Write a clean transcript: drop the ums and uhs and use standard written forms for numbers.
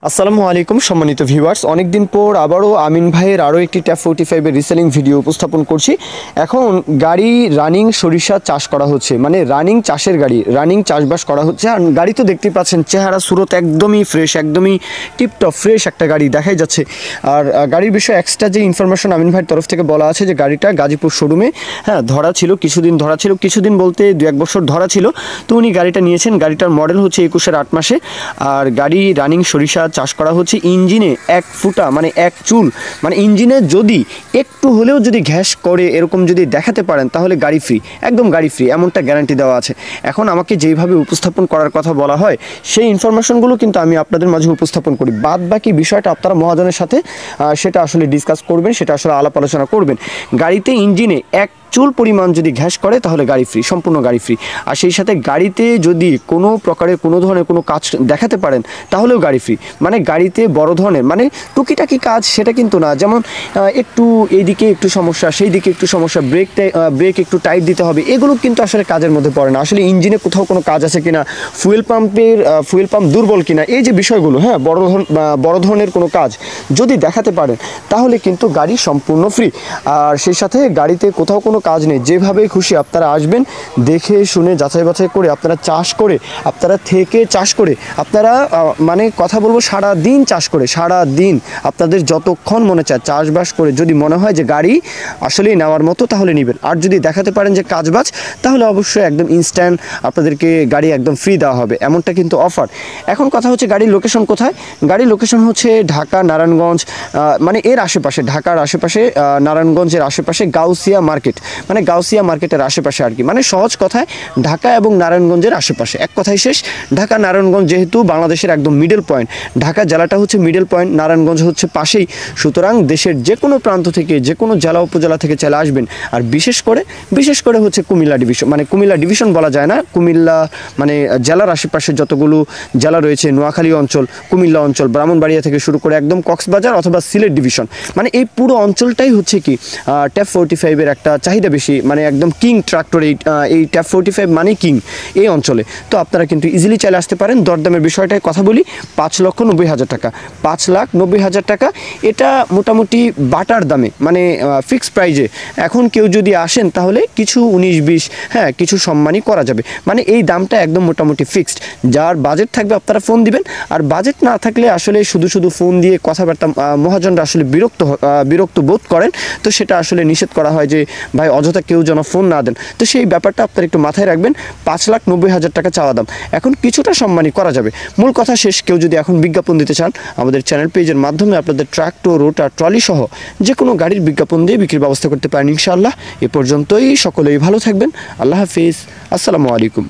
আসসালামু আলাইকুম সম্মানিত ভিউয়ার্স, অনেকদিন পর আবারও আমিন ভাইয়ের আরও একটি ট্যাপ 45 এর রিসেলিং ভিডিও উপস্থাপন করছি। এখন গাড়ি রানিং সরিষা চাষ করা হচ্ছে, মানে রানিং চাষের গাড়ি, রানিং চাষবাস করা হচ্ছে। আর গাড়ি তো দেখতেই পাচ্ছেন, চেহারা সুরত একদমই ফ্রেশ, একদমই টিপটপ ফ্রেশ একটা গাড়ি দেখাই যাচ্ছে। আর গাড়ির বিষয়ে এক্সট্রা যে ইনফরমেশন আমিন ভাইয়ের তরফ থেকে বলা আছে যে গাড়িটা গাজীপুর শোরুমে ধরা ছিল, কিছুদিন বলতে 2-1 বছর ধরা ছিল। তো উনি গাড়িটা নিয়েছেন। গাড়িটার মডেল হচ্ছে 21-এর 8 মাসে। আর গাড়ি রানিং সরিষা চাষ করা হচ্ছে। ইঞ্জিনে 1 ফুটা মানে 1 চুল, মানে ইঞ্জিনে যদি একটু হলেও যদি ঘ্যাস করে এরকম যদি দেখাতে পারেন তাহলে গাড়ি ফ্রি, একদম গাড়ি ফ্রি, এমনটা গ্যারান্টি দেওয়া আছে। এখন আমাকে যেইভাবে উপস্থাপন করার কথা বলা হয় সেই ইনফরমেশনগুলো কিন্তু আমি আপনাদের মাঝে উপস্থাপন করি। বাদ বাকি বিষয়টা আপনারা মহাজনের সাথে সেটা আসলে ডিসকাস করবেন, সেটা আসলে আলাপ আলোচনা করবেন। গাড়িতে ইঞ্জিনে 1 চুল পরিমাণ যদি ঘ্যাস করে তাহলে গাড়ি ফ্রি, সম্পূর্ণ গাড়ি ফ্রি। আর সেই সাথে গাড়িতে যদি কোনো প্রকারের কোনো ধরনের কোনো কাজ দেখাতে পারেন তাহলেও গাড়ি ফ্রি। মানে গাড়িতে বড় ধরনের মানে টুকিটাকি কাজ সেটা কিন্তু না, যেমন একটু এইদিকে একটু সমস্যা, সেই দিকে একটু সমস্যা, ব্রেক একটু টাইট দিতে হবে, এগুলো কিন্তু আসলে কাজের মধ্যে পড়ে না। আসলে ইঞ্জিনে কোথাও কোনো কাজ আছে কিনা, ফুয়েল পাম্প দুর্বল কিনা, এই যে বিষয়গুলো, বড় ধরনের কোনো কাজ যদি দেখাতে পারেন তাহলে কিন্তু গাড়ি সম্পূর্ণ ফ্রি। আর সেই সাথে গাড়িতে কোথাও কোনো কাজ নেই, যেভাবে খুশি আপনারা আসবেন, দেখে শুনে যাচাই বাছাই করে আপনারা চাষ করে, আপনারা থেকে চাষ করে, আপনারা মানে কথা বলবো সারা দিন চাষ করে, সারা দিন আপনাদের যতক্ষণ মনে চায় চাষবাস করে যদি মনে হয় যে গাড়ি আসলেই নেওয়ার মতো তাহলে নেবেন। আর যদি দেখাতে পারেন যে কাজবাজ তাহলে অবশ্যই একদম ইনস্ট্যান্ট আপনাদেরকে গাড়ি একদম ফ্রি দেওয়া হবে, এমনটা কিন্তু অফার। এখন কথা হচ্ছে গাড়ির লোকেশন কোথায়? গাড়ির লোকেশন হচ্ছে ঢাকা নারায়ণগঞ্জ, মানে এর আশেপাশে, ঢাকার আশেপাশে, নারায়ণগঞ্জের আশেপাশে গাউসিয়া মার্কেট, মানে গাউসিয়া মার্কেটের আশেপাশে আর কি। মানে সহজ কথায় ঢাকা এবং নারায়ণগঞ্জের আশেপাশে, এক কথাই শেষ। ঢাকা নারায়ণগঞ্জ যেহেতু বাংলাদেশের একদম মিডল পয়েন্ট, ঢাকা জেলাটা হচ্ছে মিডল পয়েন্ট, নারায়ণগঞ্জ হচ্ছে পাশেই। সুতরাং দেশের যে কোনো প্রান্ত থেকে, যে কোনো জেলা উপজেলা থেকে চলে আসবেন। আর বিশেষ করে হচ্ছে কুমিল্লা ডিভিশন, মানে কুমিল্লা ডিভিশন বলা যায় না, কুমিল্লা মানে জেলার আশেপাশে যতগুলো জেলা রয়েছে, নোয়াখালী অঞ্চল, কুমিল্লা অঞ্চল, ব্রাহ্মণবাড়িয়া থেকে শুরু করে একদম কক্সবাজার অথবা সিলেট ডিভিশন, মানে এই পুরো অঞ্চলটাই হচ্ছে কি ট্যাপ 45-এর একটা চাহিদা বেশি, মানে একদম কিং ট্রাক্টর। এই ট্যাপ 45 মানে কিং এই অঞ্চলে। তো আপনারা কিন্তু ইজিলি চাইলে আসতে পারেন। দরদামের বিষয়টায় কথা বলি, 5,90,000 টাকা, 5,90,000 টাকা। এটা মোটামুটি বাটার দামে, মানে ফিক্সড প্রাইজে। এখন কেউ যদি আসেন তাহলে কিছু 19-20 কিছু সম্মানই করা যাবে, মানে এই দামটা একদম মোটামুটি ফিক্সড। যার বাজেট থাকবে আপনারা ফোন দিবেন, আর বাজেট না থাকলে আসলে শুধু ফোন দিয়ে কথাবার্তা মহাজনরা আসলে বিরক্ত বোধ করেন। তো সেটা আসলে নিষেধ করা হয় যে ভাই অযথা কেউ যেন ফোন না দেন। তো সেই ব্যাপারটা আপনারা একটু মাথায় রাখবেন। 5,90,000 টাকা চাওয়া দাম, এখন কিছুটা সম্মানই করা যাবে। মূল কথা শেষ। কেউ যদি এখন বিজ্ঞাপন দিতে চান আমাদের চ্যানেল পেজের মাধ্যমে আপনাদের ট্রাক্টর, রোটার, ট্রলি সহ যে কোনো গাড়ির বিজ্ঞাপন দিয়ে বিক্রির ব্যবস্থা করতে পারেন ইনশাআল্লাহ। এ পর্যন্তই, সকলেই ভালো থাকবেন। আল্লাহ হাফিজ, আসসালামু আলাইকুম।